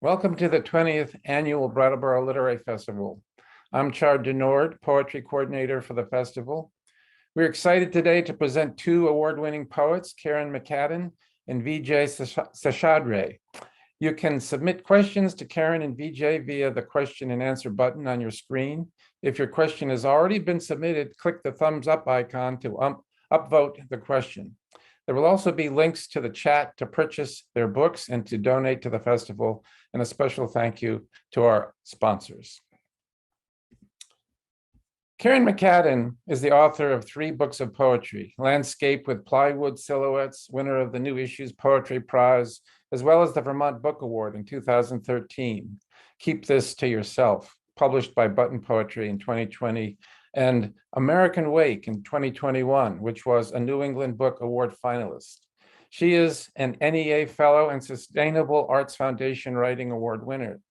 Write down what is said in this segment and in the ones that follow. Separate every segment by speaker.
Speaker 1: Welcome to the 20th Annual Brattleboro Literary Festival. I'm Chard Denord, Poetry Coordinator for the festival. We're excited today to present two award-winning poets, Kerrin McCadden and Vijay Seshadri. You can submit questions to Kerrin and Vijay via the question and answer button on your screen. If your question has already been submitted, click the thumbs up icon to upvote the question. There will also be links to the chat to purchase their books and to donate to the festival, and a special thank you to our sponsors. Kerrin McCadden is the author of 3 books of poetry: Landscape with Plywood Silhouettes, winner of the New Issues Poetry Prize, as well as the Vermont Book Award in 2013. Keep This to Yourself, published by Button Poetry in 2020, and American Wake in 2021, which was a New England Book Award finalist. She is an NEA Fellow and Sustainable Arts Foundation Writing Award winner.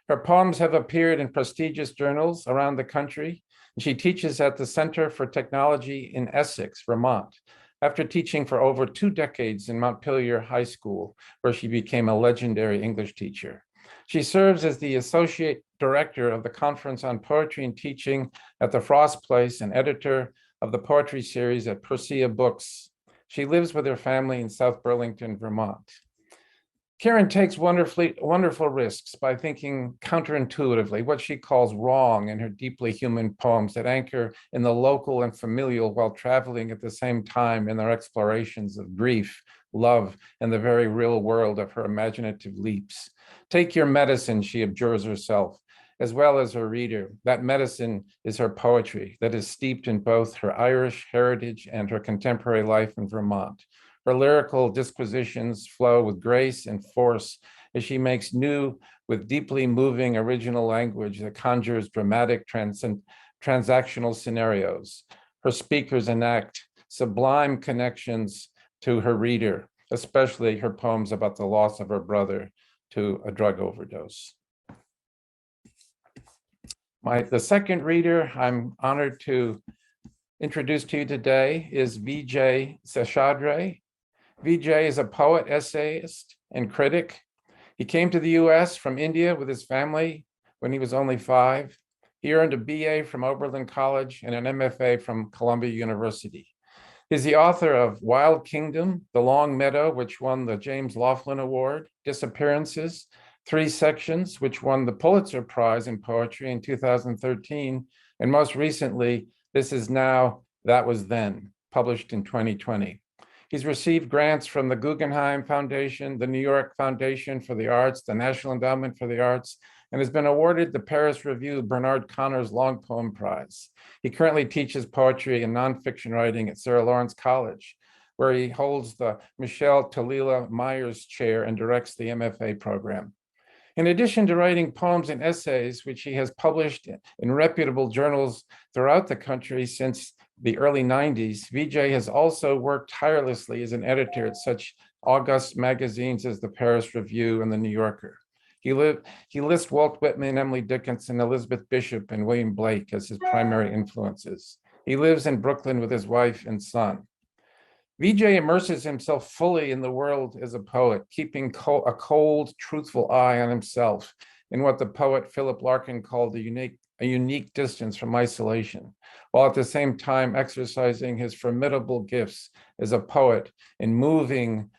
Speaker 1: Her poems have appeared in prestigious journals around the country, and she teaches at the Center for Technology in Essex, Vermont, after teaching for over 2 decades in Montpelier High School, where she became a legendary English teacher. She serves as the Associate Director of the Conference on Poetry and Teaching at the Frost Place and editor of the poetry series at Persea Books. She lives with her family in South Burlington, Vermont. Kerrin takes wonderful risks by thinking counterintuitively, what she calls wrong, in her deeply human poems that anchor in the local and familial while traveling at the same time in their explorations of grief, love, and the very real world of her imaginative leaps. Take your medicine, she abjures herself, as well as her reader. That medicine is her poetry that is steeped in both her Irish heritage and her contemporary life in Vermont. Her lyrical disquisitions flow with grace and force as she makes new with deeply moving original language that conjures dramatic transactional scenarios. Her speakers enact sublime connections to her reader, especially her poems about the loss of her brother to a drug overdose. The second reader I'm honored to introduce to you today is Vijay Seshadri. Vijay is a poet, essayist, and critic. He came to the US from India with his family when he was only 5. He earned a BA from Oberlin College and an MFA from Columbia University. He's the author of Wild Kingdom, The Long Meadow, which won the James Laughlin Award, Disappearances, 3 Sections, which won the Pulitzer Prize in Poetry in 2013, and most recently, This Is Now, That Was Then, published in 2020. He's received grants from the Guggenheim Foundation, the New York Foundation for the Arts, the National Endowment for the Arts, and has been awarded the Paris Review Bernard Connor's Long Poem Prize. He currently teaches poetry and nonfiction writing at Sarah Lawrence College, where he holds the Michelle Talila Myers Chair and directs the MFA program. In addition to writing poems and essays, which he has published in reputable journals throughout the country since the early 90s, Vijay has also worked tirelessly as an editor at such august magazines as the Paris Review and the New Yorker. He lists Walt Whitman, Emily Dickinson, Elizabeth Bishop, and William Blake as his primary influences. He lives in Brooklyn with his wife and son. Vijay immerses himself fully in the world as a poet, keeping a cold, truthful eye on himself in what the poet Philip Larkin called a unique distance from isolation, while at the same time exercising his formidable gifts as a poet in moving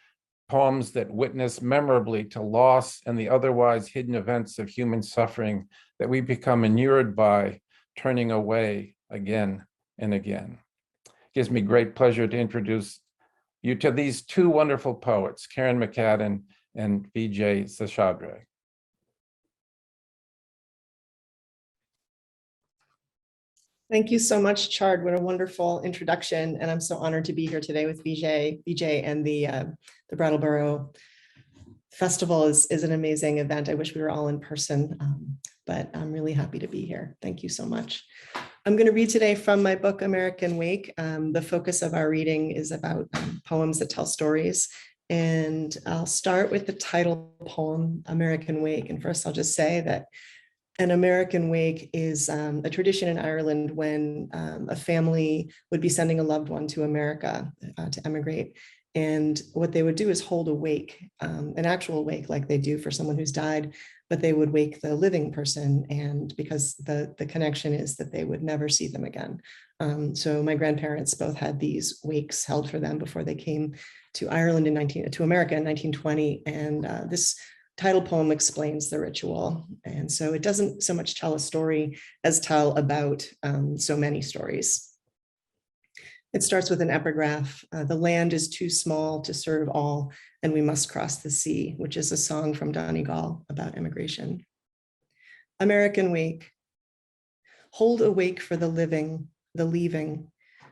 Speaker 1: poems that witness memorably to loss and the otherwise hidden events of human suffering that we become inured by, turning away again and again. It gives me great pleasure to introduce you to these 2 wonderful poets, Kerrin McCadden and Vijay Seshadri.
Speaker 2: Thank you so much, Chard. What a wonderful introduction. And I'm so honored to be here today with Vijay and the Brattleboro Festival is an amazing event. I wish we were all in person, but I'm really happy to be here. Thank you so much. I'm going to read today from my book, American Wake. The focus of our reading is about poems that tell stories. And I'll start with the title poem, American Wake. And first, I'll just say that an American wake is a tradition in Ireland when a family would be sending a loved one to America to emigrate. And what they would do is hold a wake, an actual wake like they do for someone who's died, but they would wake the living person, and because the connection is that they would never see them again. So my grandparents both had these wakes held for them before they came to Ireland to America in 1920, and this title poem explains the ritual. And so it doesn't so much tell a story as tell about so many stories. It starts with an epigraph. The land is too small to serve all, and we must cross the sea, which is a song from Donegal about immigration. American wake. Hold awake for the living, the leaving.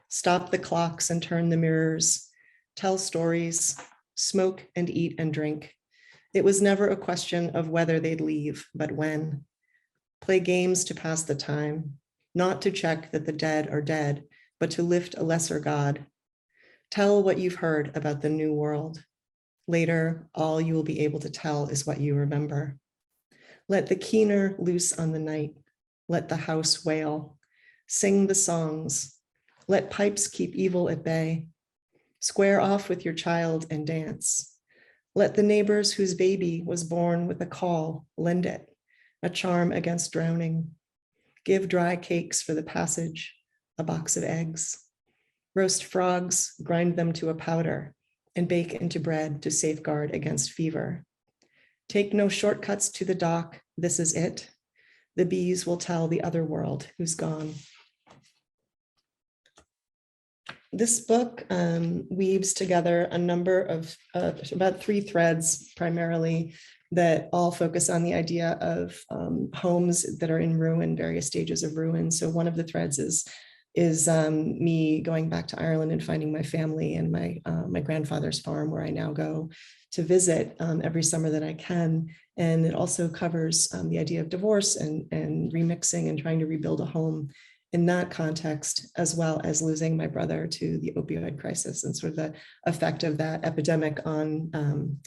Speaker 2: Stop the clocks and turn the mirrors. Tell stories, smoke and eat and drink. It was never a question of whether they'd leave, but when. Play games to pass the time, not to check that the dead are dead, but to lift a lesser God. Tell what you've heard about the new world. Later, all you will be able to tell is what you remember. Let the keener loose on the night. Let the house wail. Sing the songs. Let pipes keep evil at bay. Square off with your child and dance. Let the neighbors whose baby was born with a call lend it, a charm against drowning. Give dry cakes for the passage, a box of eggs. Roast frogs, grind them to a powder, and bake into bread to safeguard against fever. Take no shortcuts to the dock, this is it. The bees will tell the other world who's gone. This book weaves together a number of, about 3 threads primarily, that all focus on the idea of homes that are in ruin, various stages of ruin. So one of the threads is me going back to Ireland and finding my family and my grandfather's farm, where I now go to visit every summer that I can. And it also covers the idea of divorce and remixing and trying to rebuild a home in that context, as well as losing my brother to the opioid crisis and sort of the effect of that epidemic on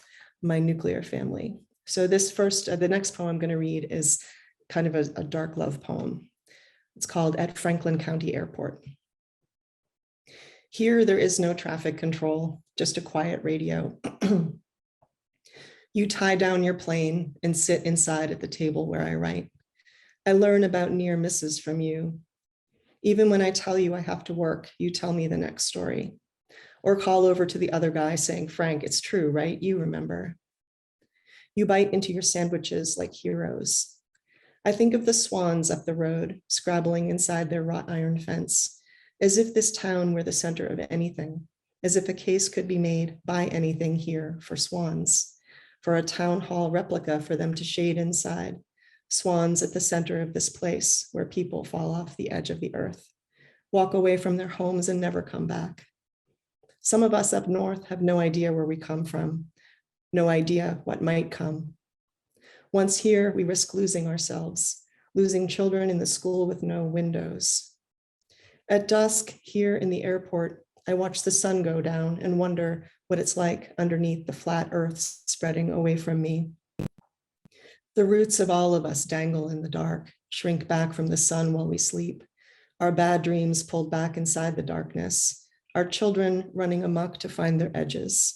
Speaker 2: my nuclear family. So the next poem I'm going to read is kind of a dark love poem. It's called At Franklin County Airport. Here, there is no traffic control, just a quiet radio. You tie down your plane and sit inside at the table where I write. I learn about near misses from you. Even when I tell you I have to work, you tell me the next story. Or call over to the other guy saying, Frank, it's true, right? You remember. You bite into your sandwiches like heroes. I think of the swans up the road, scrabbling inside their wrought iron fence, as if this town were the center of anything, as if a case could be made by anything here for swans, for a town hall replica for them to shade inside, swans at the center of this place where people fall off the edge of the earth, walk away from their homes and never come back. Some of us up north have no idea where we come from, no idea what might come. Once here, we risk losing ourselves, losing children in the school with no windows. At dusk, here in the airport, I watch the sun go down and wonder what it's like underneath the flat earth spreading away from me. The roots of all of us dangle in the dark, shrink back from the sun while we sleep, our bad dreams pulled back inside the darkness, our children running amok to find their edges.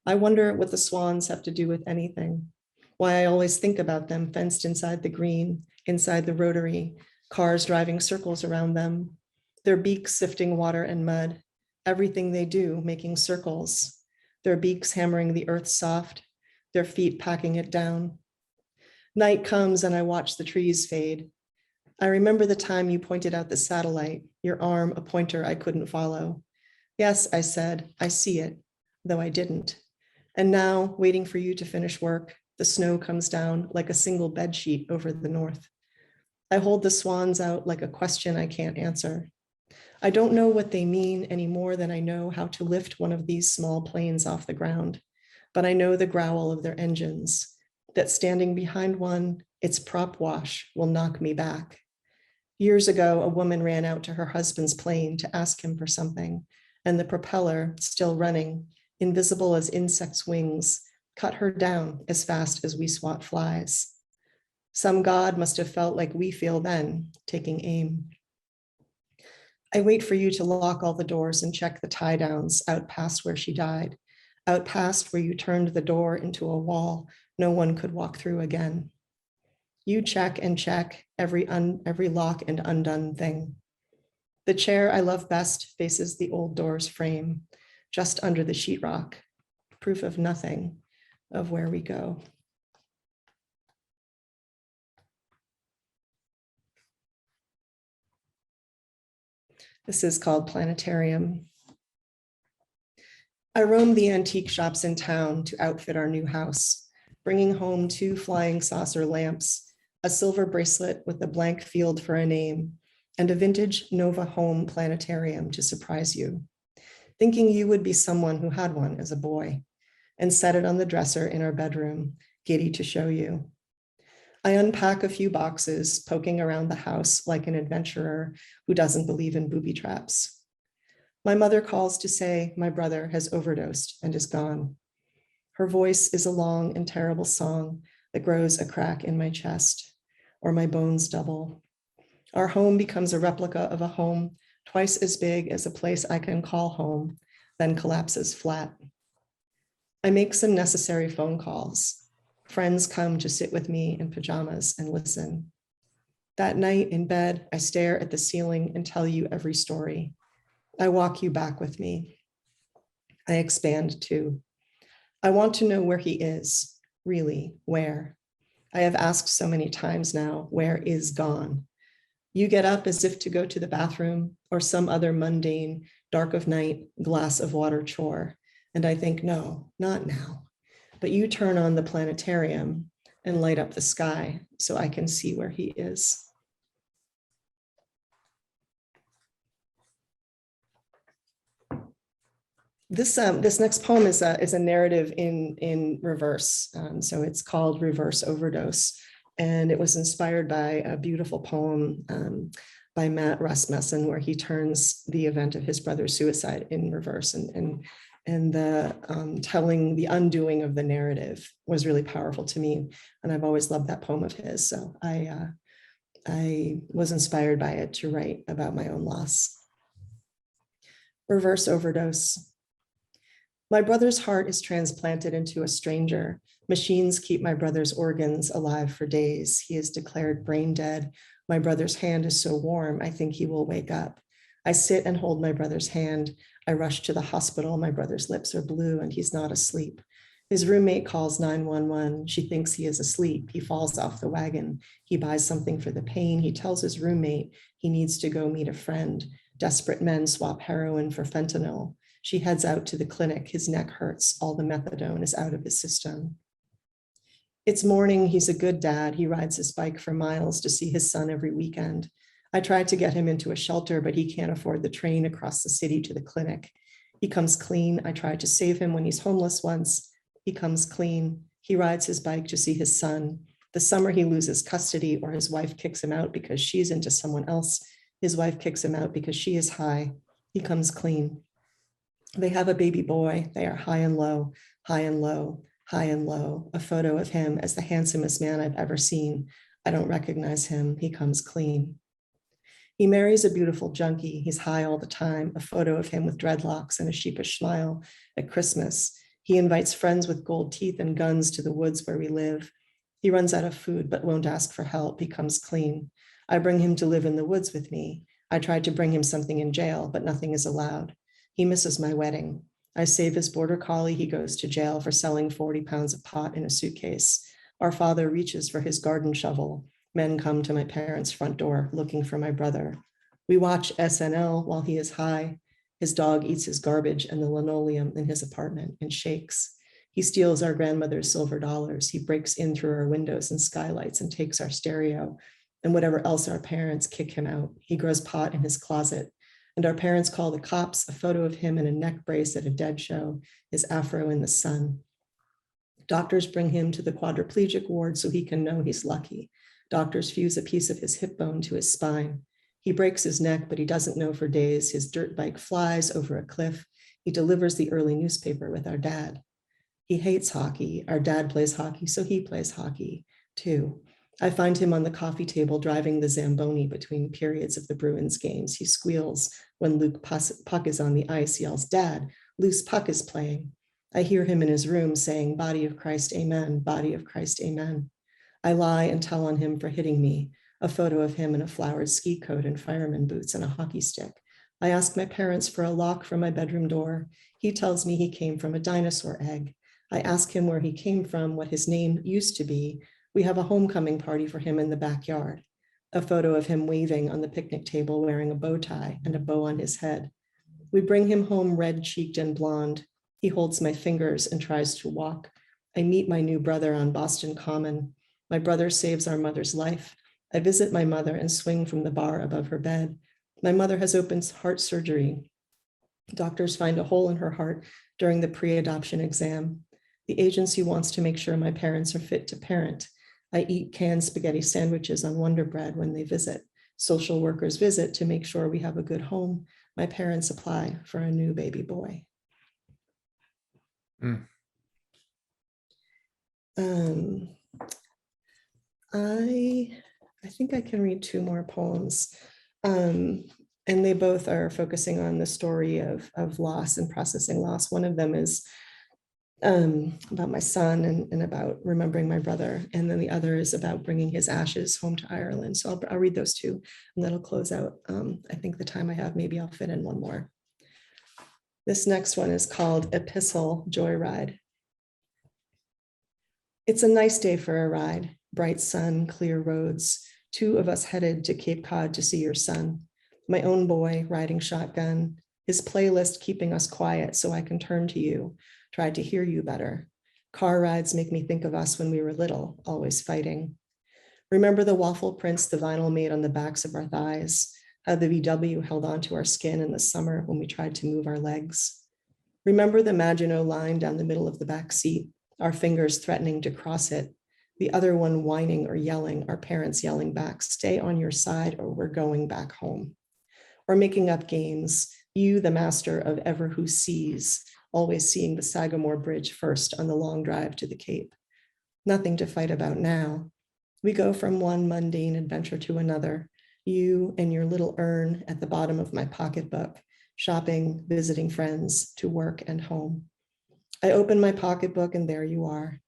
Speaker 2: I wonder what the swans have to do with anything, why I always think about them fenced inside the green, inside the rotary, cars driving circles around them, their beaks sifting water and mud, everything they do making circles, their beaks hammering the earth soft, their feet packing it down. Night comes and I watch the trees fade. I remember the time you pointed out the satellite, your arm a pointer I couldn't follow. Yes, I said, I see it, though I didn't. And now, waiting for you to finish work, the snow comes down like a single bed sheet over the north. I hold the swans out like a question I can't answer. I don't know what they mean any more than I know how to lift one of these small planes off the ground, but I know the growl of their engines, that standing behind one, its prop wash will knock me back. Years ago, a woman ran out to her husband's plane to ask him for something, and the propeller, still running, invisible as insects' wings, cut her down as fast as we swat flies. Some god must have felt like we feel then, taking aim. I wait for you to lock all the doors and check the tie downs out past where she died. out past where you turned the door into a wall no one could walk through again. You check and check every lock and undone thing. The chair I love best faces the old door's frame, just under the sheetrock, proof of nothing, of where we go. This is called Planetarium. I roamed the antique shops in town to outfit our new house, bringing home 2 flying saucer lamps, a silver bracelet with a blank field for a name, and a vintage Nova Home planetarium to surprise you, thinking you would be someone who had one as a boy, and set it on the dresser in our bedroom, giddy to show you. I unpack a few boxes, poking around the house like an adventurer who doesn't believe in booby traps. My mother calls to say my brother has overdosed and is gone. Her voice is a long and terrible song that grows a crack in my chest, or my bones double. Our home becomes a replica of a home twice as big as a place I can call home, then collapses flat. I make some necessary phone calls. Friends come to sit with me in pajamas and listen. That night in bed, I stare at the ceiling and tell you every story. I walk you back with me. I expand too. I want to know where he is, really, where. I have asked so many times now, where is gone? You get up as if to go to the bathroom or some other mundane, dark of night, glass of water chore. And I think, no, not now. But you turn on the planetarium and light up the sky so I can see where he is. This next poem is a narrative in reverse. So it's called Reverse Overdose. And it was inspired by a beautiful poem by Matt Rasmussen, where he turns the event of his brother's suicide in reverse. And the telling, the undoing of the narrative was really powerful to me. And I've always loved that poem of his. So I was inspired by it to write about my own loss. Reverse Overdose. My brother's heart is transplanted into a stranger. Machines keep my brother's organs alive for days. He is declared brain dead. My brother's hand is so warm, I think he will wake up. I sit and hold my brother's hand. I rush to the hospital. My brother's lips are blue and he's not asleep. His roommate calls 911. She thinks he is asleep. He falls off the wagon. He buys something for the pain. He tells his roommate he needs to go meet a friend. Desperate men swap heroin for fentanyl. She heads out to the clinic. His neck hurts. All the methadone is out of his system. It's morning. He's a good dad. He rides his bike for miles to see his son every weekend. I tried to get him into a shelter, but he can't afford the train across the city to the clinic. He comes clean. I tried to save him when he's homeless once. He comes clean. He rides his bike to see his son. The summer he loses custody or his wife kicks him out because she's into someone else. His wife kicks him out because she is high. He comes clean. They have a baby boy. They are high and low, high and low, high and low. A photo of him as the handsomest man I've ever seen. I don't recognize him. He comes clean. He marries a beautiful junkie. He's high all the time. A photo of him with dreadlocks and a sheepish smile at Christmas. He invites friends with gold teeth and guns to the woods where we live. He runs out of food but won't ask for help. He comes clean. I bring him to live in the woods with me. I tried to bring him something in jail, but nothing is allowed. He misses my wedding. I save his border collie. He goes to jail for selling 40 pounds of pot in a suitcase. Our father reaches for his garden shovel. Men come to my parents' front door looking for my brother. We watch SNL while he is high. His dog eats his garbage and the linoleum in his apartment and shakes. He steals our grandmother's silver dollars. He breaks in through our windows and skylights and takes our stereo and whatever else our parents kick him out. He grows pot in his closet. And our parents call the cops. A photo of him in a neck brace at a dead show, his afro in the sun. Doctors bring him to the quadriplegic ward so he can know he's lucky. Doctors fuse a piece of his hip bone to his spine. He breaks his neck, but he doesn't know for days. His dirt bike flies over a cliff. He delivers the early newspaper with our dad. He hates hockey. Our dad plays hockey, so he plays hockey too. I find him on the coffee table driving the Zamboni between periods of the Bruins games. He squeals when Luke Puck is on the ice, yells, "Dad, loose puck is playing." I hear him in his room saying, "Body of Christ, amen, body of Christ, amen." I lie and tell on him for hitting me, a photo of him in a flowered ski coat and fireman boots and a hockey stick. I ask my parents for a lock for my bedroom door. He tells me he came from a dinosaur egg. I ask him where he came from, what his name used to be. We have a homecoming party for him in the backyard. A photo of him waving on the picnic table wearing a bow tie and a bow on his head. We bring him home red-cheeked and blonde. He holds my fingers and tries to walk. I meet my new brother on Boston Common. My brother saves our mother's life. I visit my mother and swing from the bar above her bed. My mother has open heart surgery. Doctors find a hole in her heart during the pre-adoption exam. The agency wants to make sure my parents are fit to parent. I eat canned spaghetti sandwiches on Wonder Bread when they visit. Social workers visit to make sure we have a good home. My parents apply for a new baby boy.
Speaker 1: Mm.
Speaker 2: I think I can read two more poems. And they both are focusing on the story of loss and processing loss. One of them is about my son and about remembering my brother. And then the other is about bringing his ashes home to Ireland. So I'll read those two and that'll close out. I think the time I have, maybe I'll fit in one more. This next one is called Epistle Joyride. It's a nice day for a ride. Bright sun, clear roads. Two of us headed to Cape Cod to see your son. My own boy riding shotgun. His playlist keeping us quiet so I can turn to you. Tried to hear you better. Car rides make me think of us when we were little, always fighting. Remember the waffle prints the vinyl made on the backs of our thighs, how the VW held onto our skin in the summer when we tried to move our legs. Remember the Maginot line down the middle of the back seat, our fingers threatening to cross it, the other one whining or yelling, our parents yelling back, "Stay on your side or we're going back home." Or making up games, you the master of ever who sees, always seeing the Sagamore Bridge first on the long drive to the Cape. Nothing to fight about now. We go from one mundane adventure to another, you and your little urn at the bottom of my pocketbook, shopping, visiting friends, to work and home. I open my pocketbook and there you are.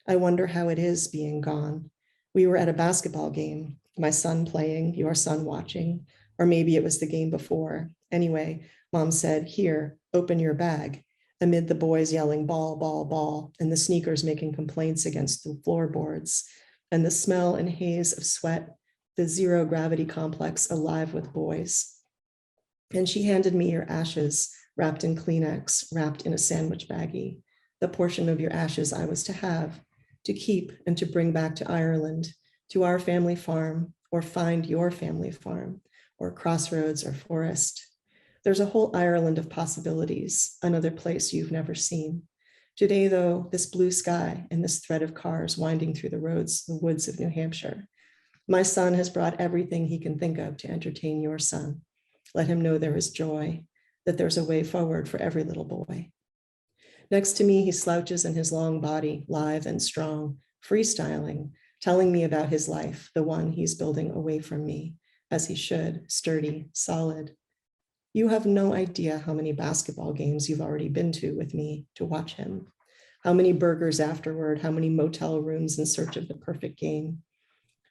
Speaker 2: I wonder how it is being gone. We were at a basketball game, my son playing, your son watching, or maybe it was the game before. Anyway, Mom said, "Here, open your bag," amid the boys yelling ball, ball, ball, and the sneakers making complaints against the floorboards, and the smell and haze of sweat, the zero gravity complex alive with boys. And she handed me your ashes, wrapped in Kleenex, wrapped in a sandwich baggie, the portion of your ashes I was to have, to keep and to bring back to Ireland, to our family farm, or find your family farm, or crossroads or forest. There's a whole Ireland of possibilities, another place you've never seen. Today, though, this blue sky and this thread of cars winding through the roads, the woods of New Hampshire. My son has brought everything he can think of to entertain your son. Let him know there is joy, that there's a way forward for every little boy. Next to me, he slouches in his long body, lithe and strong, freestyling, telling me about his life, the one he's building away from me, as he should, sturdy, solid. You have no idea how many basketball games you've already been to with me to watch him. How many burgers afterward, how many motel rooms in search of the perfect game.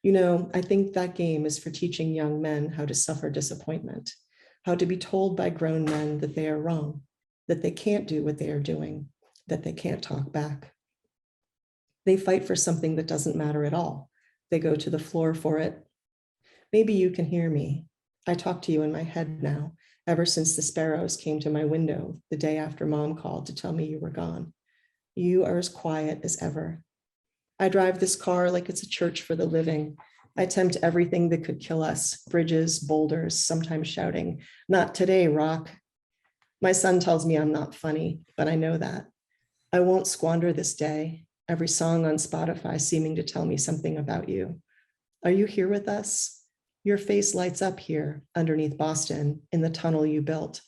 Speaker 2: You know, I think that game is for teaching young men how to suffer disappointment, how to be told by grown men that they are wrong, that they can't do what they are doing, that they can't talk back. They fight for something that doesn't matter at all. They go to the floor for it. Maybe you can hear me. I talk to you in my head now, ever since the sparrows came to my window the day after Mom called to tell me you were gone. You are as quiet as ever. I drive this car like it's a church for the living. I tempt everything that could kill us, bridges, boulders, sometimes shouting, "Not today, Rock." My son tells me I'm not funny, but I know that. I won't squander this day, every song on Spotify seeming to tell me something about you. Are you here with us? Your face lights up here underneath Boston in the tunnel you built.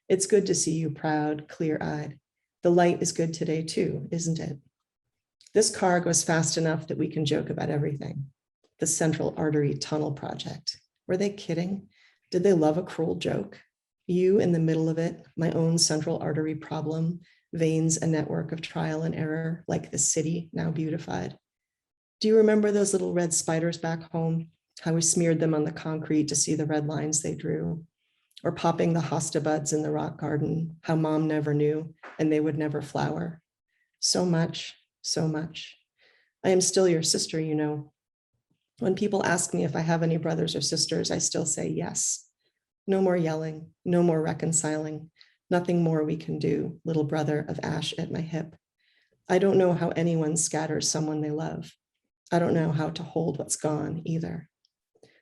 Speaker 2: It's good to see you proud, clear-eyed. The light is good today too, isn't it? This car goes fast enough that we can joke about everything. The Central Artery Tunnel Project. Were they kidding? Did they love a cruel joke? You in the middle of it, my own central artery problem, veins a network of trial and error, like the city now beautified. Do you remember those little red spiders back home? How we smeared them on the concrete to see the red lines they drew? Or popping the hosta buds in the rock garden, how mom never knew and they would never flower. So much, so much. I am still your sister, you know. When people ask me if I have any brothers or sisters, I still say yes. No more yelling, no more reconciling, nothing more we can do, little brother of ash at my hip. I don't know how anyone scatters someone they love. I don't know how to hold what's gone either.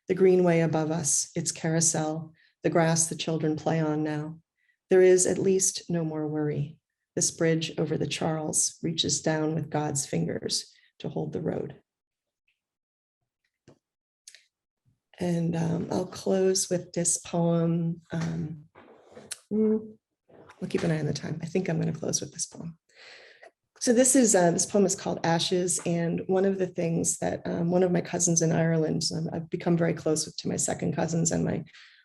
Speaker 2: The greenway above us, its carousel, the grass the children play on now. There is at least no more worry. This bridge over the Charles reaches down with God's fingers to hold the road. And I'll close with this poem. I'll keep an eye on the time. I think I'm going to close with this poem. So this poem is called Ashes. And one of the things that one of my cousins in Ireland, I've become very close to my second cousins and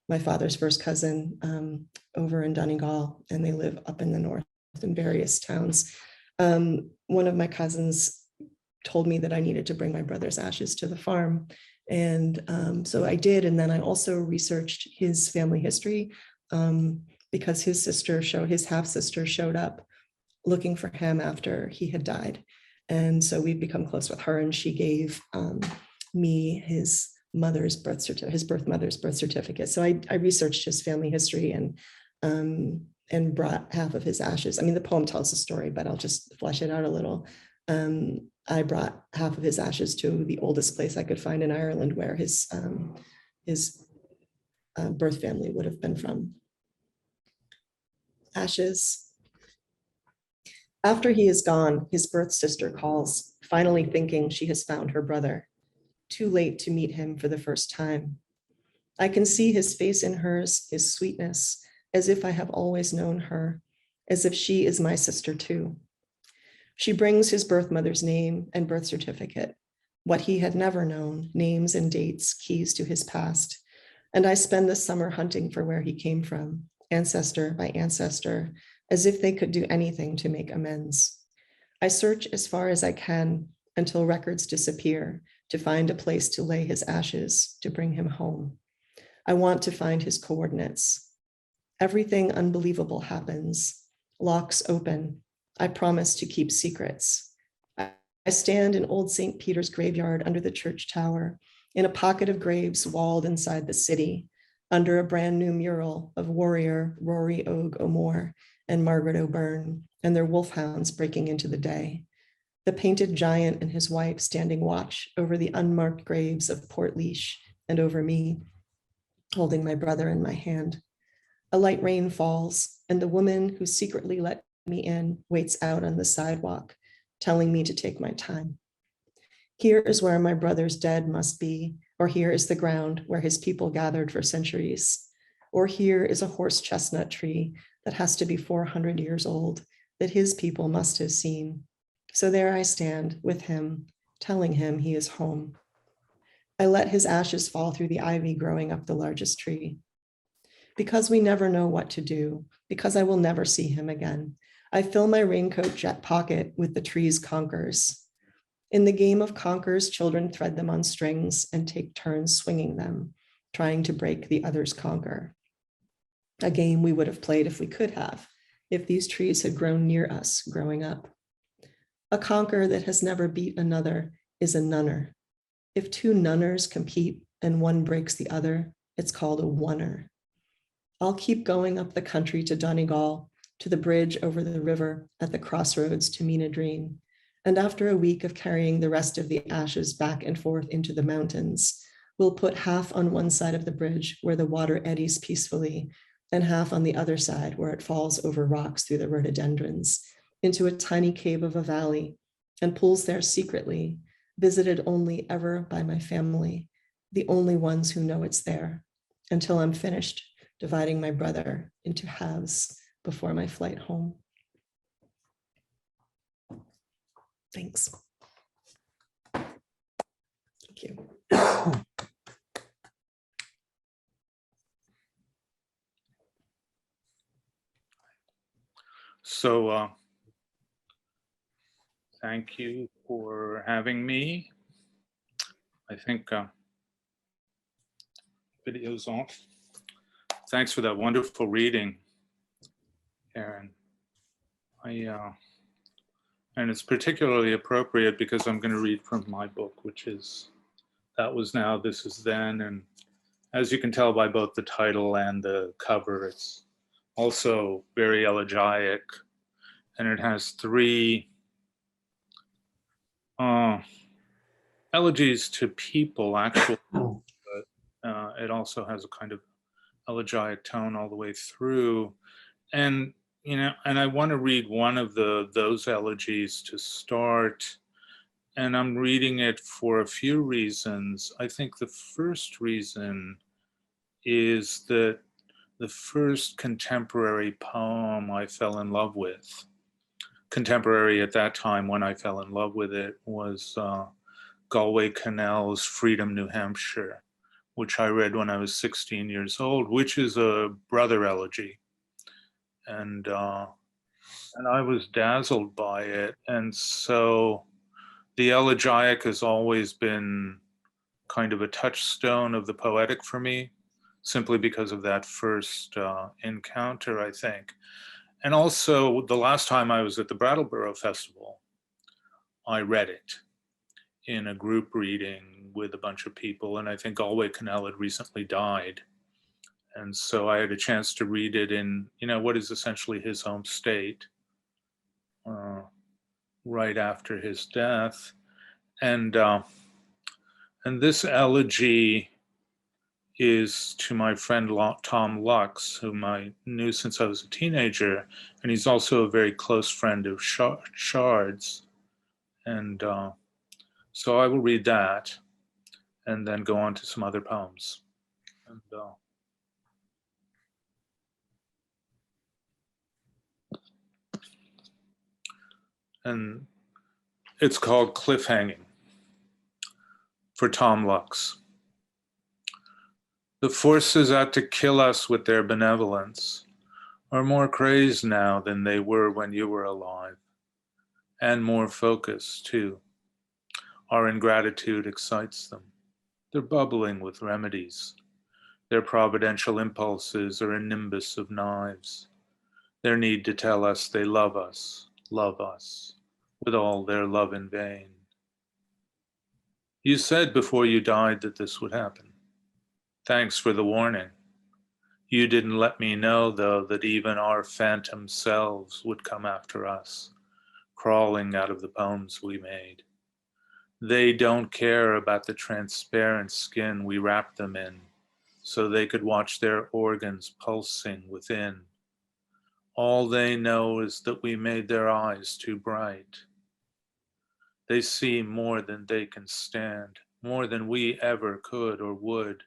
Speaker 2: my father's first cousin over in Donegal, and they live up in the north in various towns. One of my cousins told me that I needed to bring my brother's ashes to the farm. And so I did. And then I also researched his family history because his half-sister showed up looking for him after he had died. And so we've become close with her, and she gave me his birth mother's birth certificate. So I researched his family history and brought half of his ashes. I mean, the poem tells the story, but I'll just flesh it out a little. I brought half of his ashes to the oldest place I could find in Ireland, where his birth family would have been from. Ashes. After he is gone, his birth sister calls, finally thinking she has found her brother. Too late to meet him for the first time. I can see his face in hers, his sweetness, as if I have always known her, as if she is my sister too. She brings his birth mother's name and birth certificate, what he had never known, names and dates, keys to his past. And I spend the summer hunting for where he came from, ancestor by ancestor, as if they could do anything to make amends. I search as far as I can until records disappear to find a place to lay his ashes, to bring him home. I want to find his coordinates. Everything unbelievable happens. Locks open. I promise to keep secrets. I stand in old St. Peter's graveyard under the church tower, in a pocket of graves walled inside the city, under a brand new mural of warrior Rory Og O'More and Margaret O'Byrne and their wolfhounds breaking into the day. The painted giant and his wife standing watch over the unmarked graves of Portlaoise and over me, holding my brother in my hand. A light rain falls, and the woman who secretly let me in waits out on the sidewalk, telling me to take my time. Here is where my brother's dead must be, or here is the ground where his people gathered for centuries, or here is a horse chestnut tree that has to be 400 years old, that his people must have seen. So there I stand with him, telling him he is home. I let his ashes fall through the ivy growing up the largest tree. Because we never know what to do, because I will never see him again, I fill my raincoat jet pocket with the tree's conkers. In the game of conkers, children thread them on strings and take turns swinging them, trying to break the other's conker. A game we would have played if we could have, if these trees had grown near us growing up. A conker that has never beat another is a nunner. If two nunners compete and one breaks the other, it's called a oneer. I'll keep going up the country to Donegal, to the bridge over the river at the crossroads to Mckadden. And after a week of carrying the rest of the ashes back and forth into the mountains, we'll put half on one side of the bridge where the water eddies peacefully, and half on the other side where it falls over rocks through the rhododendrons into a tiny cave of a valley and pools there secretly, visited only ever by my family, the only ones who know it's there, until I'm finished dividing my brother into halves before my flight home. Thanks. Thank you.
Speaker 3: So Thank you for having me. I think video's off. Thanks for that wonderful reading, Kerrin. And it's particularly appropriate because I'm going to read from my book, which is That Was Now, This Is Then. And as you can tell by both the title and the cover, it's also very elegiac. And it has three elegies to people, actually, but it also has a kind of elegiac tone all the way through. And and I want to read one of those elegies to start. And I'm reading it for a few reasons. I think the first reason is that the first contemporary poem I fell in love with, contemporary at that time when I fell in love with it, was Galway Connell's Freedom, New Hampshire, which I read when I was 16 years old, which is a brother elegy. And I was dazzled by it. And so the elegiac has always been kind of a touchstone of the poetic for me, simply because of that first encounter, I think. And also, the last time I was at the Brattleboro Festival, I read it in a group reading with a bunch of people, and I think Galway Connell had recently died. And so I had a chance to read it in, what is essentially his home state, right after his death. And this elegy is to my friend Tom Lux, whom I knew since I was a teenager, and he's also a very close friend of Shard's. And so I will read that and then go on to some other poems. And it's called Cliffhanging for Tom Lux. The forces out to kill us with their benevolence are more crazed now than they were when you were alive, and more focused too. Our ingratitude excites them. They're bubbling with remedies. Their providential impulses are a nimbus of knives. Their need to tell us they love us, with all their love in vain. You said before you died that this would happen. Thanks for the warning. You didn't let me know, though, that even our phantom selves would come after us, crawling out of the poems we made. They don't care about the transparent skin we wrapped them in, so they could watch their organs pulsing within. All they know is that we made their eyes too bright. They see more than they can stand, more than we ever could or would.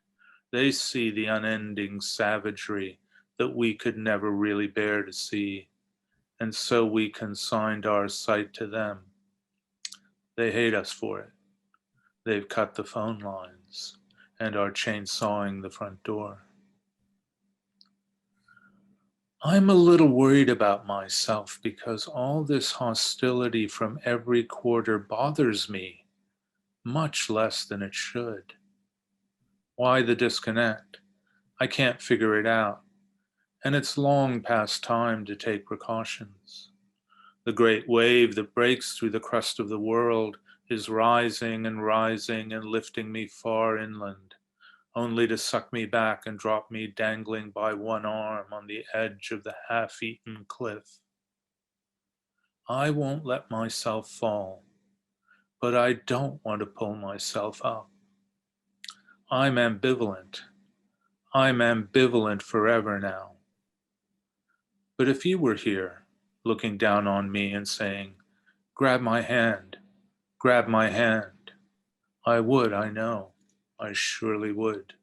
Speaker 3: They see the unending savagery that we could never really bear to see, and so we consigned our sight to them. They hate us for it. They've cut the phone lines and are chainsawing the front door. I'm a little worried about myself because all this hostility from every quarter bothers me much less than it should. Why the disconnect? I can't figure it out, and it's long past time to take precautions. The great wave that breaks through the crust of the world is rising and rising and lifting me far inland, only to suck me back and drop me dangling by one arm on the edge of the half-eaten cliff. I won't let myself fall, but I don't want to pull myself up. I'm ambivalent. I'm ambivalent forever now. But if you were here, looking down on me and saying, grab my hand, I would, I know, I surely would.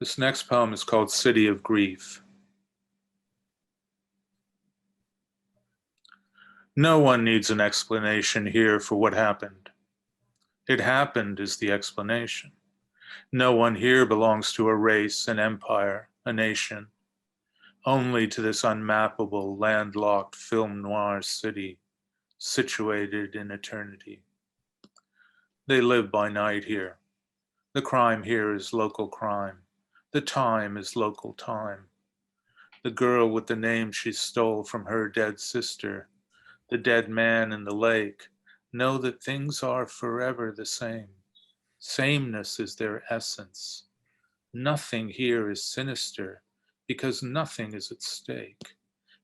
Speaker 3: This next poem is called City of Grief. No one needs an explanation here for what happened. It happened is the explanation. No one here belongs to a race, an empire, a nation, only to this unmappable, landlocked film noir city situated in eternity. They live by night here. The crime here is local crime. The time is local time. The girl with the name she stole from her dead sister, the dead man in the lake, know that things are forever the same. Sameness is their essence. Nothing here is sinister because nothing is at stake.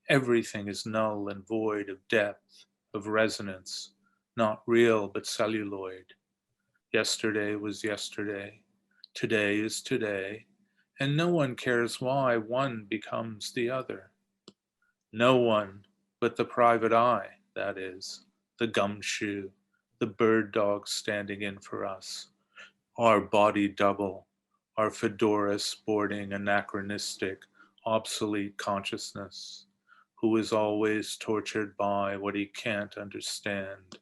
Speaker 3: Everything is null and void of depth, of resonance, not real but celluloid. Yesterday was yesterday, today is today, and no one cares why one becomes the other. No one but the private eye, that is, the gumshoe, the bird dog standing in for us, our body double, our fedora sporting anachronistic, obsolete consciousness, who is always tortured by what he can't understand,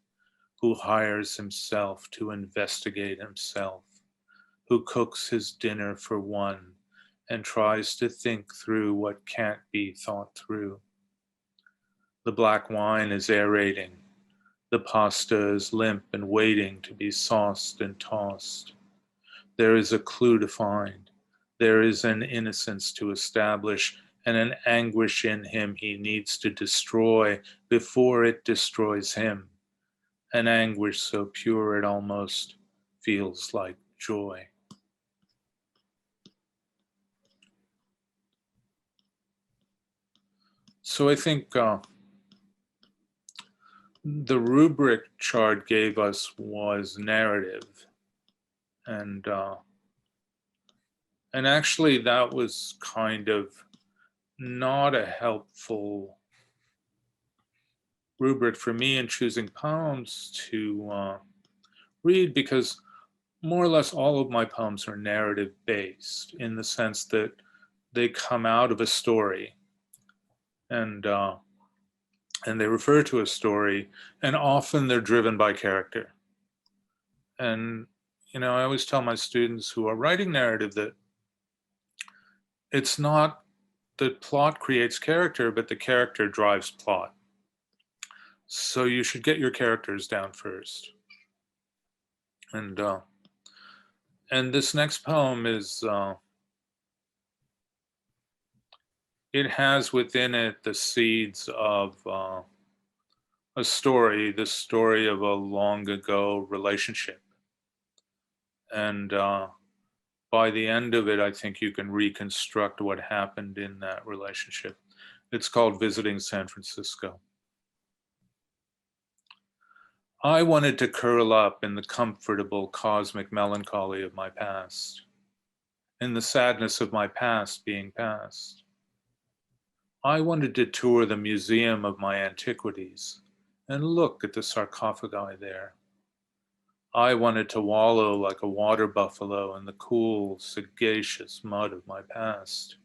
Speaker 3: who hires himself to investigate himself, who cooks his dinner for one and tries to think through what can't be thought through. The black wine is aerating. The pasta is limp and waiting to be sauced and tossed. There is a clue to find. There is an innocence to establish and an anguish in him he needs to destroy before it destroys him. An anguish so pure it almost feels like joy. So I think the rubric Chard gave us was narrative, and actually that was kind of not a helpful rubric for me in choosing poems to read, because more or less all of my poems are narrative based in the sense that they come out of a story and they refer to a story, and often they're driven by character. And you know, I always tell my students who are writing narrative that it's not that plot creates character, but the character drives plot. So you should get your characters down first. And this next poem is, it has within it the seeds of a story, the story of a long ago relationship. And by the end of it, I think you can reconstruct what happened in that relationship. It's called Visiting San Francisco. I wanted to curl up in the comfortable cosmic melancholy of my past, in the sadness of my past being past. I wanted to tour the museum of my antiquities and look at the sarcophagi there. I wanted to wallow like a water buffalo in the cool, sagacious mud of my past.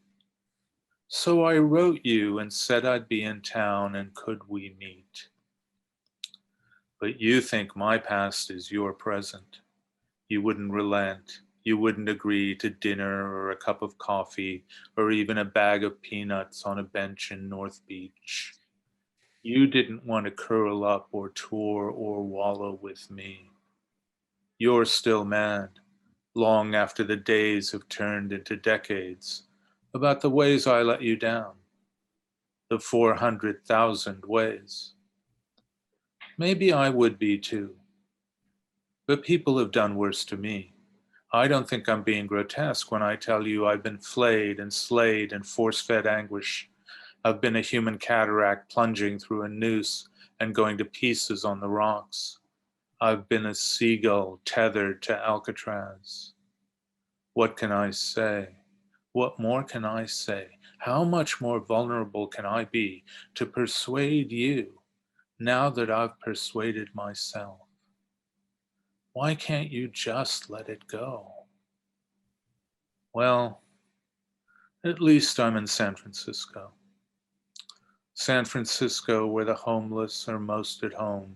Speaker 3: So I wrote you and said I'd be in town and could we meet? But you think my past is your present. You wouldn't relent. You wouldn't agree to dinner or a cup of coffee or even a bag of peanuts on a bench in North Beach. You didn't want to curl up or tour or wallow with me. You're still mad, long after the days have turned into decades, about the ways I let you down, the 400,000 ways. Maybe I would be too, but people have done worse to me. I don't think I'm being grotesque when I tell you I've been flayed and slayed in force-fed anguish. I've been a human cataract plunging through a noose and going to pieces on the rocks. I've been a seagull tethered to Alcatraz. What can I say? What more can I say? How much more vulnerable can I be to persuade you now that I've persuaded myself? Why can't you just let it go? Well, at least I'm in San Francisco. San Francisco, where the homeless are most at home,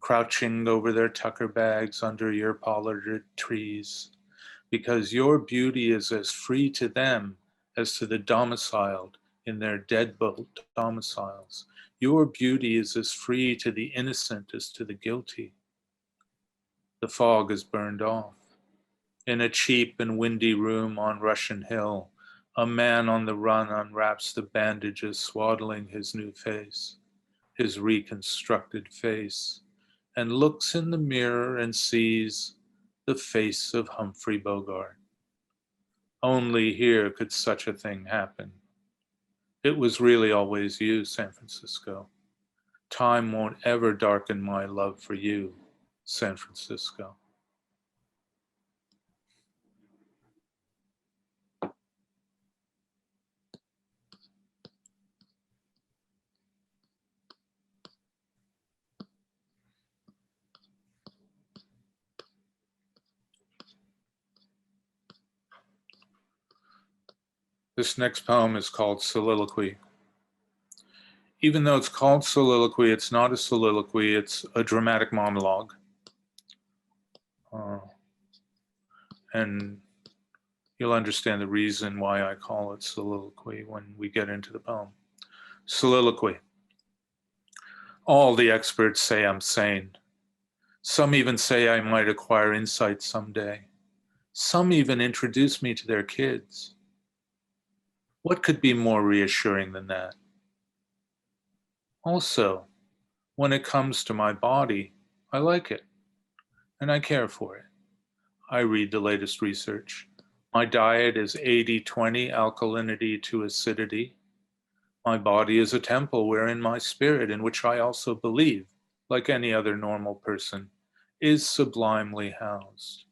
Speaker 3: crouching over their tucker bags under your pollarded trees, because your beauty is as free to them as to the domiciled in their deadbolt domiciles. Your beauty is as free to the innocent as to the guilty. The fog is burned off. In a cheap and windy room on Russian Hill, a man on the run unwraps the bandages swaddling his new face, his reconstructed face, and looks in the mirror and sees the face of Humphrey Bogart. Only here could such a thing happen. It was really always you, San Francisco. Time won't ever darken my love for you, San Francisco. This next poem is called Soliloquy. Even though it's called Soliloquy, it's not a soliloquy, it's a dramatic monologue. And you'll understand the reason why I call it Soliloquy when we get into the poem. Soliloquy. All the experts say I'm sane. Some even say I might acquire insight someday. Some even introduce me to their kids. What could be more reassuring than that? Also, when it comes to my body, I like it, and I care for it. I read the latest research. My diet is 80-20 alkalinity to acidity. My body is a temple wherein my spirit, in which I also believe, like any other normal person, is sublimely housed.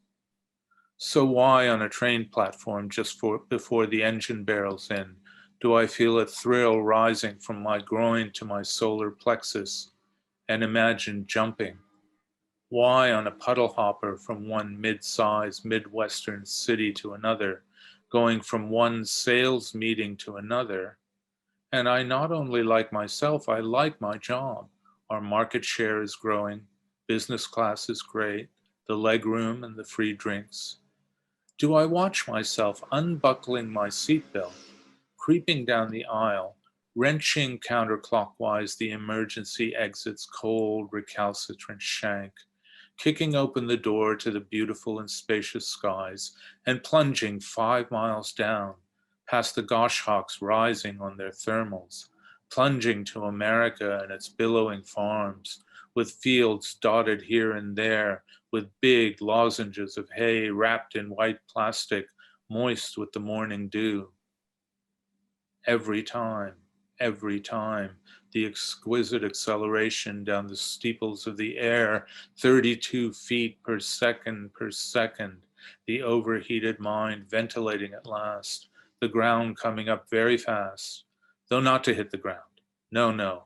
Speaker 3: So why on a train platform just before the engine barrels in, do I feel a thrill rising from my groin to my solar plexus and imagine jumping? Why on a puddle hopper from one mid-sized Midwestern city to another, going from one sales meeting to another? And I not only like myself, I like my job. Our market share is growing, business class is great, the legroom and the free drinks. Do I watch myself unbuckling my seatbelt, creeping down the aisle, wrenching counterclockwise the emergency exit's cold, recalcitrant shank, kicking open the door to the beautiful and spacious skies, and plunging 5 miles down, past the goshawks rising on their thermals, plunging to America and its billowing farms, with fields dotted here and there, with big lozenges of hay wrapped in white plastic, moist with the morning dew. Every time, the exquisite acceleration down the steeples of the air, 32 feet per second, the overheated mind ventilating at last, the ground coming up very fast, though not to hit the ground. No,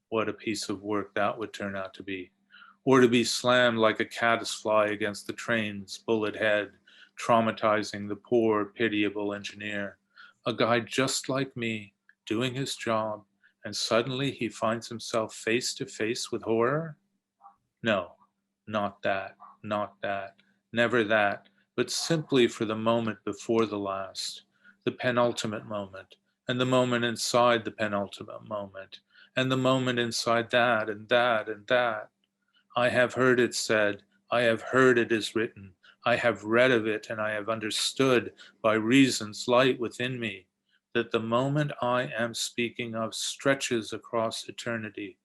Speaker 3: what a piece of work that would turn out to be. Or to be slammed like a caddisfly against the train's bullet head, traumatizing the poor, pitiable engineer. A guy just like me, doing his job, and suddenly he finds himself face to face with horror? No, not that, never that, but simply for the moment before the last, the penultimate moment, and the moment inside the penultimate moment, and the moment inside that, and that, and that. I have heard it said, I have heard it is written, I have read of it, and I have understood by reasons light within me that the moment I am speaking of stretches across eternity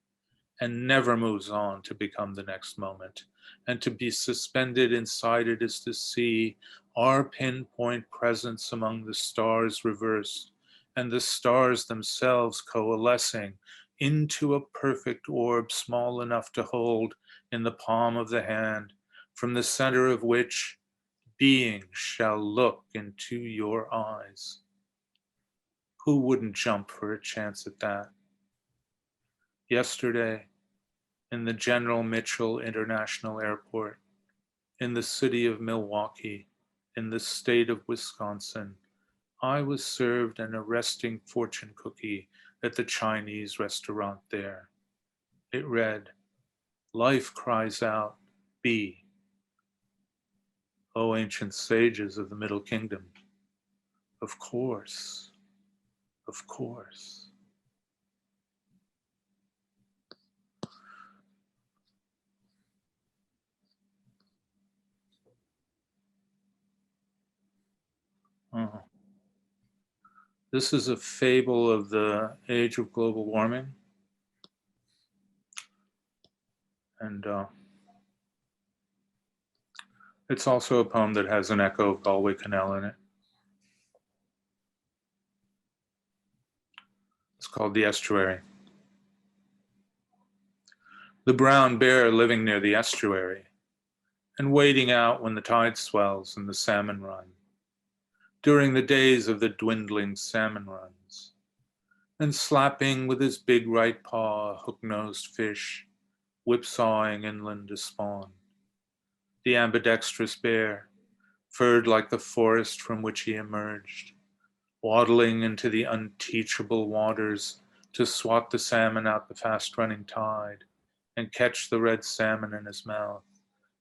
Speaker 3: and never moves on to become the next moment. And to be suspended inside it is to see our pinpoint presence among the stars reversed, and the stars themselves coalescing into a perfect orb small enough to hold in the palm of the hand, from the center of which being shall look into your eyes. Who wouldn't jump for a chance at that? Yesterday, in the General Mitchell International Airport, in the city of Milwaukee, in the state of Wisconsin, I was served an arresting fortune cookie at the Chinese restaurant there. It read, "Life cries out, be. O ancient sages of the Middle Kingdom, of course, of course." Oh. This is a fable of the age of global warming. And it's also a poem that has an echo of Galway Canal in it. It's called The Estuary. The brown bear living near the estuary and wading out when the tide swells and the salmon run, during the days of the dwindling salmon runs, and slapping with his big right paw a hook-nosed fish, whipsawing inland to spawn. The ambidextrous bear, furred like the forest from which he emerged, waddling into the unteachable waters to swat the salmon out the fast-running tide and catch the red salmon in his mouth,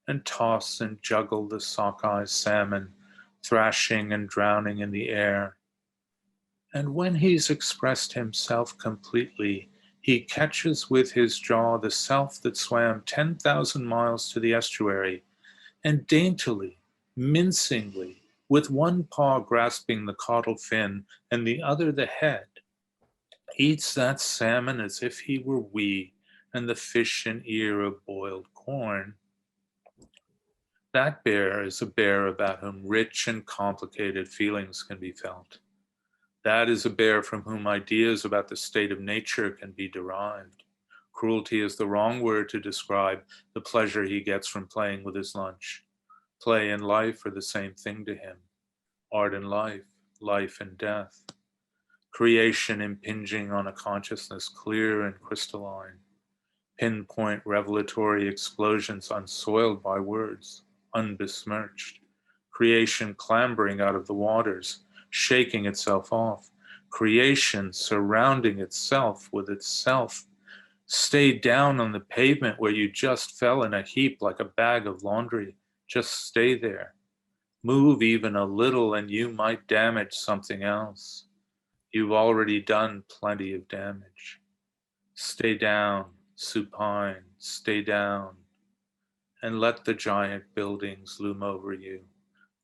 Speaker 3: and toss and juggle the sockeye salmon, thrashing and drowning in the air. And when he's expressed himself completely, he catches with his jaw the self that swam 10,000 miles to the estuary, and daintily, mincingly, with one paw grasping the caudal fin and the other the head, eats that salmon as if he were wee and the fish and ear of boiled corn. That bear is a bear about whom rich and complicated feelings can be felt. That is a bear from whom ideas about the state of nature can be derived. Cruelty is the wrong word to describe the pleasure he gets from playing with his lunch. Play and life are the same thing to him. Art and life, life and death. Creation impinging on a consciousness clear and crystalline. Pinpoint revelatory explosions unsoiled by words, unbesmirched. Creation clambering out of the waters, shaking itself off. Creation surrounding itself with itself. Stay down on the pavement where you just fell in a heap like a bag of laundry. Just stay there. Move even a little and you might damage something else. You've already done plenty of damage. Stay down, supine, stay down, and let the giant buildings loom over you.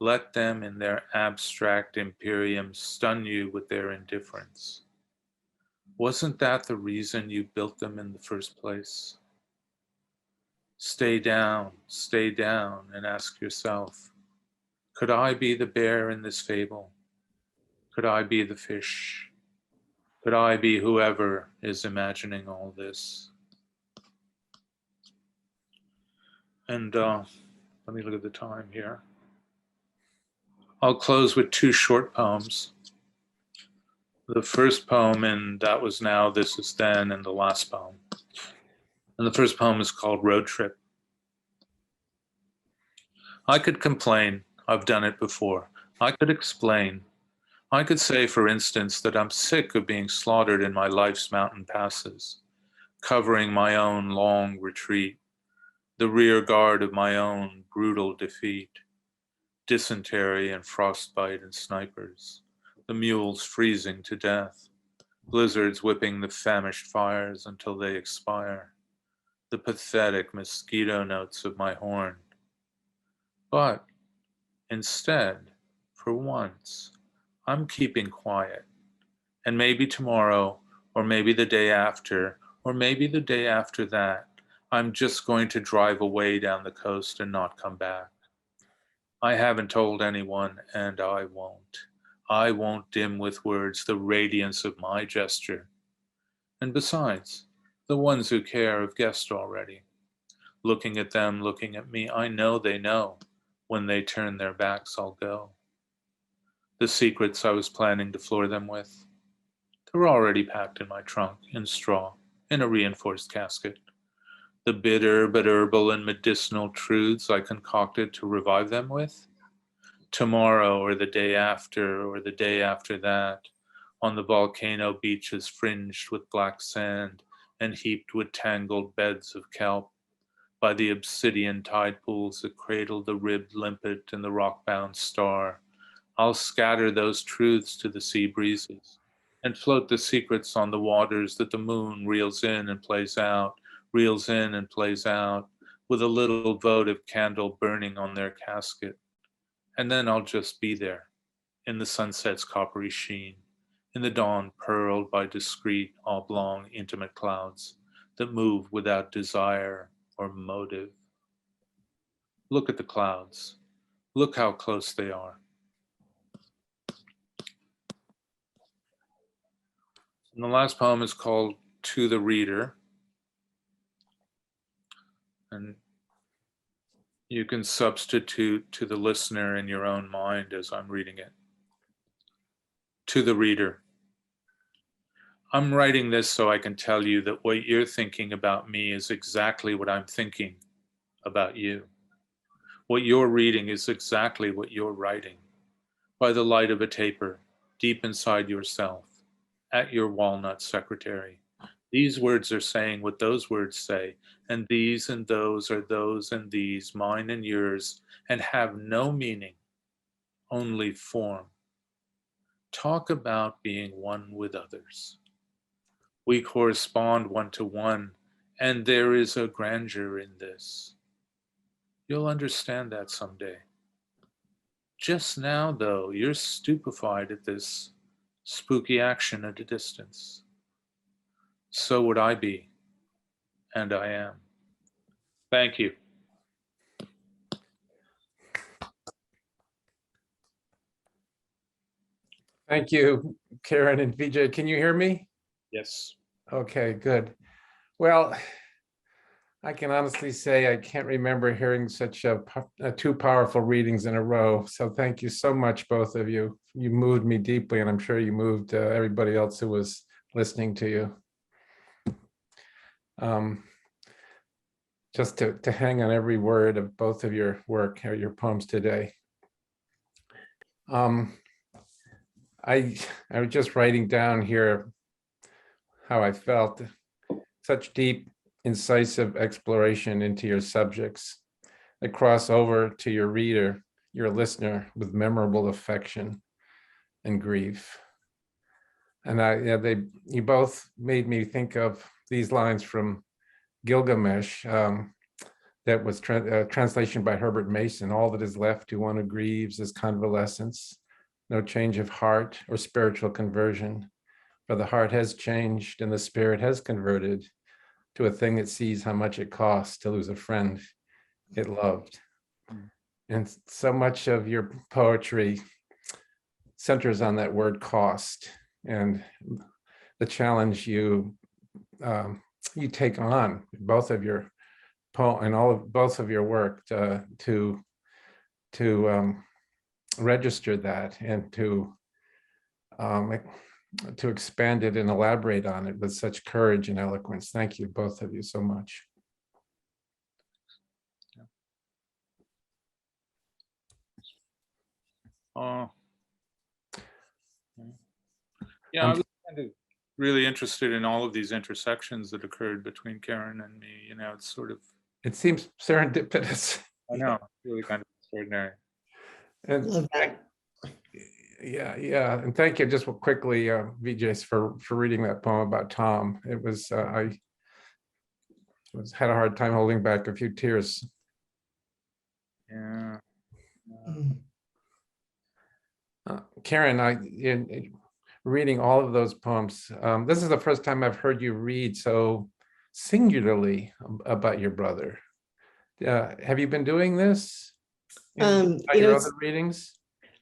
Speaker 3: Let them in their abstract imperium stun you with their indifference. Wasn't that the reason you built them in the first place? Stay down, and ask yourself, could I be the bear in this fable? Could I be the fish? Could I be whoever is imagining all this? And let me look at the time here. I'll close with two short poems. The first poem, and that was Now, This Is Then, and the last poem. And the first poem is called Road Trip. I could complain, I've done it before. I could explain. I could say, for instance, that I'm sick of being slaughtered in my life's mountain passes, covering my own long retreat, the rear guard of my own brutal defeat, dysentery and frostbite and snipers, the mules freezing to death, blizzards whipping the famished fires until they expire, the pathetic mosquito notes of my horn. But instead, for once, I'm keeping quiet, and maybe tomorrow, or maybe the day after, or maybe the day after that, I'm just going to drive away down the coast and not come back. I haven't told anyone, and I won't. I won't dim with words the radiance of my gesture. And besides, the ones who care have guessed already. Looking at them, looking at me, I know they know. When they turn their backs, I'll go. The secrets I was planning to floor them with, they're already packed in my trunk, in straw, in a reinforced casket. The bitter but herbal and medicinal truths I concocted to revive them with, tomorrow or the day after that, on the volcano beaches fringed with black sand and heaped with tangled beds of kelp, by the obsidian tide pools that cradle the ribbed limpet and the rock-bound star. I'll scatter those truths to the sea breezes and float the secrets on the waters that the moon reels in and plays out, reels in and plays out, with a little votive candle burning on their casket. And then I'll just be there, in the sunset's coppery sheen, in the dawn pearled by discreet, oblong, intimate clouds that move without desire or motive. Look at the clouds. Look how close they are. And the last poem is called To the Reader. And you can substitute to the listener in your own mind as I'm reading it. To the reader. I'm writing this so I can tell you that what you're thinking about me is exactly what I'm thinking about you. What you're reading is exactly what you're writing, by the light of a taper, deep inside yourself, at your walnut secretary. These words are saying what those words say, and these and those are those and these, mine and yours, and have no meaning, only form. Talk about being one with others. We correspond one to one, and there is a grandeur in this. You'll understand that someday. Just now, though, you're stupefied at this spooky action at a distance. So would I be, and I am. Thank you.
Speaker 1: Thank you, Kerrin and Vijay. Can you hear me?
Speaker 3: Yes.
Speaker 1: Okay, good. Well, I can honestly say I can't remember hearing such two powerful readings in a row. So thank you so much, both of you. You moved me deeply, and I'm sure you moved everybody else who was listening to you. Just to hang on every word of both of your work or your poems today. I was just writing down here how I felt. Such deep, incisive exploration into your subjects that cross over to your reader, your listener, with memorable affection and grief. And you both made me think of these lines from Gilgamesh, that was translation by Herbert Mason. All that is left to one who grieves is convalescence, no change of heart or spiritual conversion, for the heart has changed and the spirit has converted to a thing that sees how much it costs to lose a friend it loved. And so much of your poetry centers on that word cost and the challenge you take on, both of your poem and both of your work, to register that and to expand it and elaborate on it with such courage and eloquence. Thank you, both of you, so much.
Speaker 3: Yeah, I was kind of really interested in all of these intersections that occurred between Kerrin and me. You know, it's sort of,
Speaker 1: It seems serendipitous.
Speaker 3: I know, really kind of extraordinary.
Speaker 1: And
Speaker 2: Love that.
Speaker 1: yeah. And thank you just quickly, Vijay, for reading that poem about Tom. It was, I had a hard time holding back a few tears.
Speaker 3: Yeah.
Speaker 1: Kerrin, in reading all of those poems, this is the first time I've heard you read so singularly about your brother. Have you been doing this in your other readings?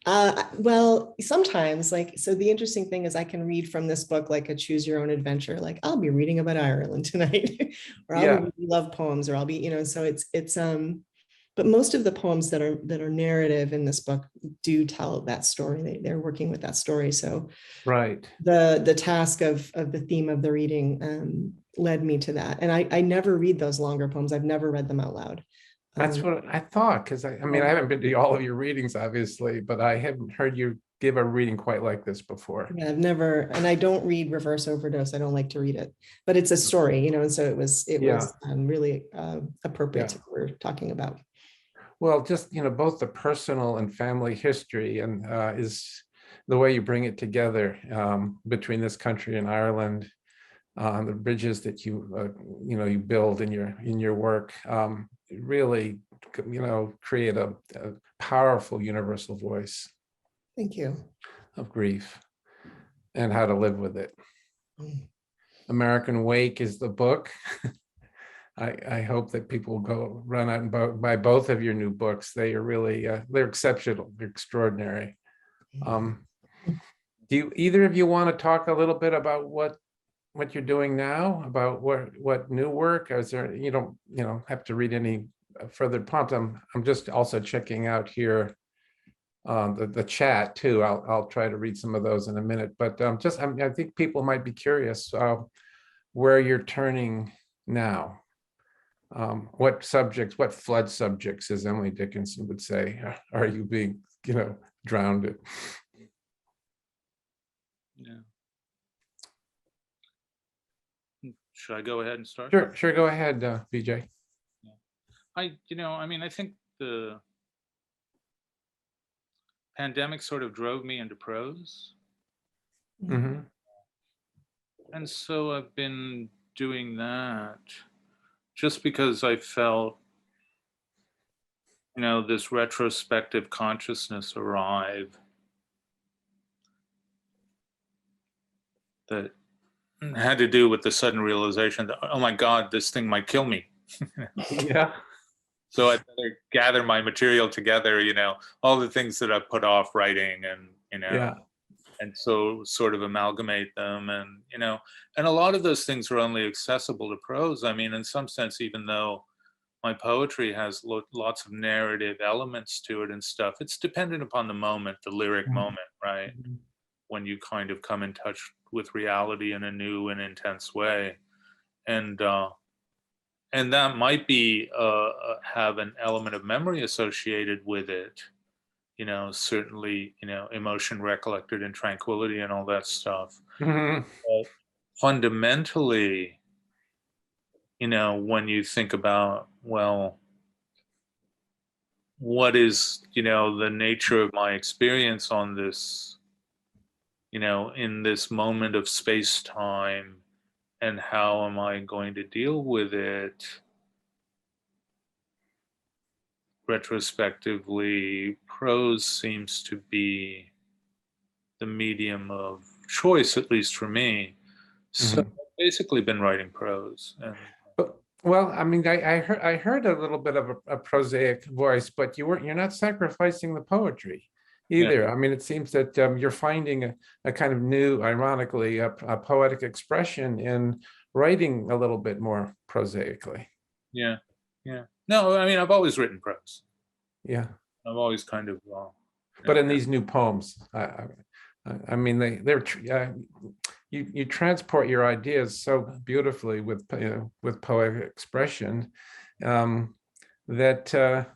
Speaker 2: Well, sometimes, so the interesting thing is I can read from this book like a choose your own adventure, like I'll be reading about Ireland tonight, or I'll be reading love poems, or I'll be, so it's but most of the poems that are narrative in this book do tell that story. They're working with that story. So
Speaker 1: right,
Speaker 2: the task of the theme of the reading led me to that. And I never read those longer poems. I've never read them out loud.
Speaker 1: That's what I thought, because I mean, I haven't been to all of your readings, obviously, but I haven't heard you give a reading quite like this before.
Speaker 2: Yeah, I've never, and I don't read Reverse Overdose. I don't like to read it, but it's a story, and so it was really appropriate to what we're talking about.
Speaker 1: Well, just, both the personal and family history and is the way you bring it together between this country and Ireland, the bridges that you build in your work, really, create a powerful universal voice.
Speaker 2: Thank you.
Speaker 1: Of grief and how to live with it. American Wake is the book. I hope that people will go run out and buy both of your new books. They are really, they're exceptional, they're extraordinary. Do either of you want to talk a little bit about what you're doing now, about what new work? Is there, you don't have to read any further prompt. I'm just also checking out here the chat too. I'll try to read some of those in a minute, but I think people might be curious where you're turning now. What flood subjects, as Emily Dickinson would say, are you being, drowned in?
Speaker 3: Yeah. Should I go ahead and start?
Speaker 1: Sure. Go ahead, Vijay.
Speaker 3: Yeah. I think the pandemic sort of drove me into prose.
Speaker 1: Mm-hmm.
Speaker 3: And so I've been doing that just because I felt, this retrospective consciousness arrive that had to do with the sudden realization that, oh my God, this thing might kill me.
Speaker 1: Yeah.
Speaker 3: So I'd better gather my material together, all the things that I've put off writing and,
Speaker 1: Yeah.
Speaker 3: And so sort of amalgamate them and, and a lot of those things are only accessible to prose. I mean, in some sense, even though my poetry has lots of narrative elements to it and stuff, it's dependent upon the moment, the lyric moment, right?
Speaker 1: Mm-hmm.
Speaker 3: When you kind of come in touch with reality in a new and intense way. And that might be have an element of memory associated with it, certainly, emotion recollected in tranquility and all that stuff.
Speaker 1: Mm-hmm.
Speaker 3: But fundamentally, when you think about, well, what is, the nature of my experience on this, in this moment of space-time, and how am I going to deal with it? Retrospectively, prose seems to be the medium of choice, at least for me. So
Speaker 1: Mm-hmm.
Speaker 3: I've basically been writing prose.
Speaker 1: Well, I mean, I heard a little bit of a prosaic voice, but you're not sacrificing the poetry either. Yeah. I mean, it seems that you're finding a kind of new, ironically, a poetic expression in writing a little bit more prosaically.
Speaker 3: Yeah. No, I mean, I've always written prose.
Speaker 1: Yeah.
Speaker 3: I've always kind of.
Speaker 1: But in these new poems, I mean, they're you transport your ideas so beautifully with poetic expression that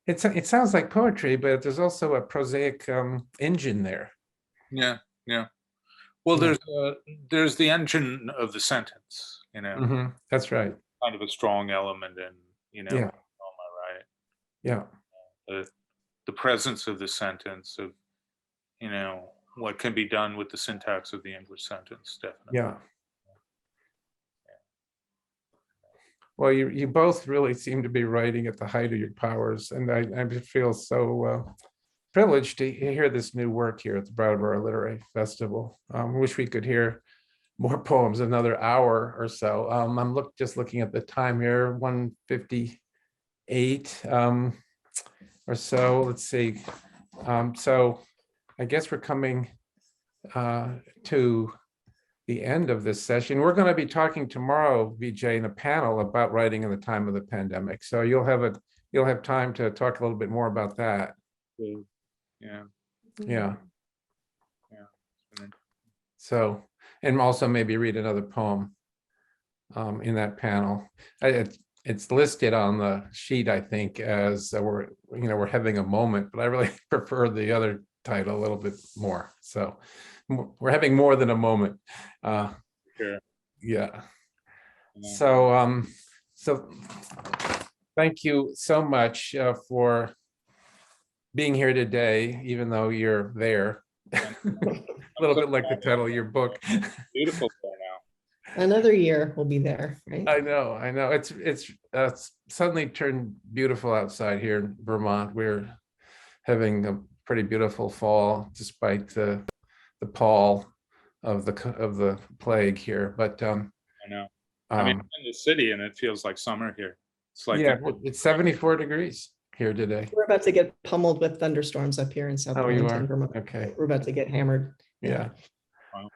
Speaker 1: it sounds like poetry, but there's also a prosaic engine there.
Speaker 3: Yeah. Well, there's the engine of the sentence,
Speaker 1: Mm-hmm. That's right.
Speaker 3: Kind of a strong element in
Speaker 1: yeah.
Speaker 3: right?
Speaker 1: Yeah.
Speaker 3: The presence of the sentence of what can be done with the syntax of the English sentence, definitely.
Speaker 1: Yeah. Well, you both really seem to be writing at the height of your powers, and I feel so privileged to hear this new work here at the Brattleboro Literary Festival. I wish we could hear more poems, another hour or so. I'm just looking at the time here, 1:58 or so. Let's see. So I guess we're coming to the end of this session. We're going to be talking tomorrow, Vijay, in a panel about writing in the time of the pandemic. So you'll have time to talk a little bit more about that. Yeah. So, and also maybe read another poem in that panel. It's listed on the sheet, I think, as we're having a moment, but I really prefer the other title a little bit more. So we're having more than a moment.
Speaker 3: Sure.
Speaker 1: Yeah.
Speaker 3: Yeah.
Speaker 1: So thank you so much for being here today, even though you're there. A little bit like the title of your book.
Speaker 3: Beautiful there now.
Speaker 2: Another year we'll be there, right?
Speaker 1: I know. It's suddenly turned beautiful outside here in Vermont. We're having a pretty beautiful fall, despite the pall of the plague here. But
Speaker 3: I know. I mean, I'm in the city and it feels like summer here. It's like
Speaker 1: yeah, it's 74 degrees here today.
Speaker 2: We're about to get pummeled with thunderstorms up here in South
Speaker 1: Oh, you
Speaker 2: Burlington,
Speaker 1: are?
Speaker 2: Vermont.
Speaker 1: Okay.
Speaker 2: We're about to get hammered.
Speaker 1: Yeah.
Speaker 3: Wow.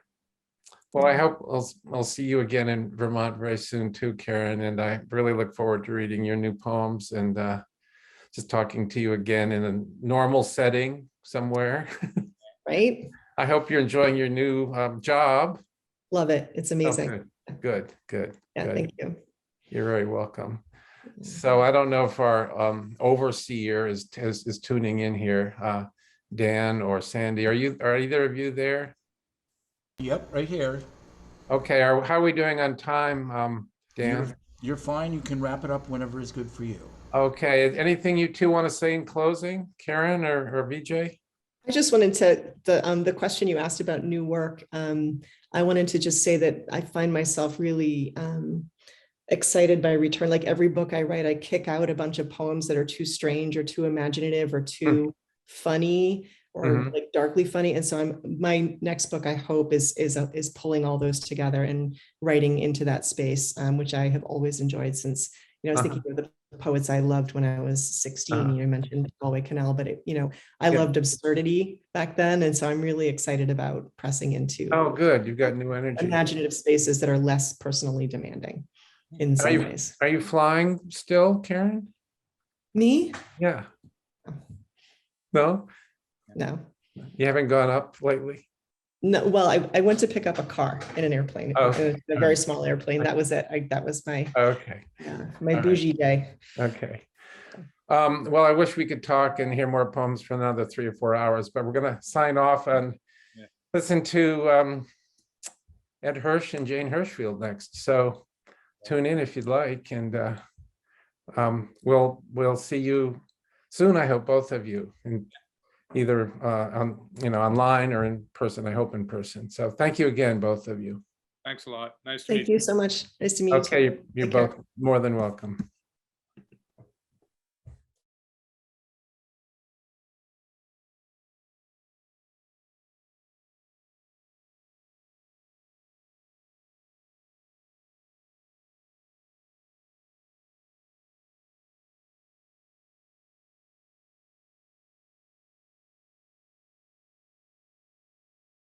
Speaker 1: Well, I hope I'll see you again in Vermont very soon too, Kerrin. And I really look forward to reading your new poems and just talking to you again in a normal setting somewhere.
Speaker 2: Right?
Speaker 1: I hope you're enjoying your new job.
Speaker 2: Love it. It's
Speaker 1: Oh,
Speaker 2: amazing.
Speaker 1: good.
Speaker 2: Yeah,
Speaker 1: Good.
Speaker 2: thank you.
Speaker 1: You're very welcome. So I don't know if our overseer is tuning in here, Dan or Sandy. Are either of you there?
Speaker 4: Yep, right here.
Speaker 1: Okay. How are we doing on time, Dan?
Speaker 4: You're fine. You can wrap it up whenever is good for you.
Speaker 1: Okay. Anything you two want to say in closing, Kerrin or Vijay?
Speaker 2: I just wanted to, the question you asked about new work, I wanted to just say that I find myself really excited by return. Like every book I write, I kick out a bunch of poems that are too strange or too imaginative or too funny or like darkly funny. And so my next book, I hope is pulling all those together and writing into that space, which I have always enjoyed since, I was thinking of the poets I loved when I was 16. You mentioned Galway Canal, but I loved absurdity back then. And so I'm really excited about pressing into
Speaker 1: Good. You've got new energy.
Speaker 2: imaginative spaces that are less personally demanding in some ways.
Speaker 1: Are you flying still, Kerrin?
Speaker 2: Me?
Speaker 1: Yeah. No?
Speaker 2: No.
Speaker 1: You haven't gone up lately?
Speaker 2: No, well, I went to pick up a car in an airplane, a very small airplane. That was it. That was my my bougie day.
Speaker 1: Okay. Well, I wish we could talk and hear more poems for another 3 or 4 hours, but we're going to sign off and listen to Ed Hirsch and Jane Hirschfield next. So tune in if you'd like, and we'll see you soon. I hope both of you, and either online or in person. I hope in person. So thank you again, both of you.
Speaker 3: Thanks a lot. Nice to meet you.
Speaker 2: Thank you so much. Nice to meet you.
Speaker 1: Okay, you're both more than welcome.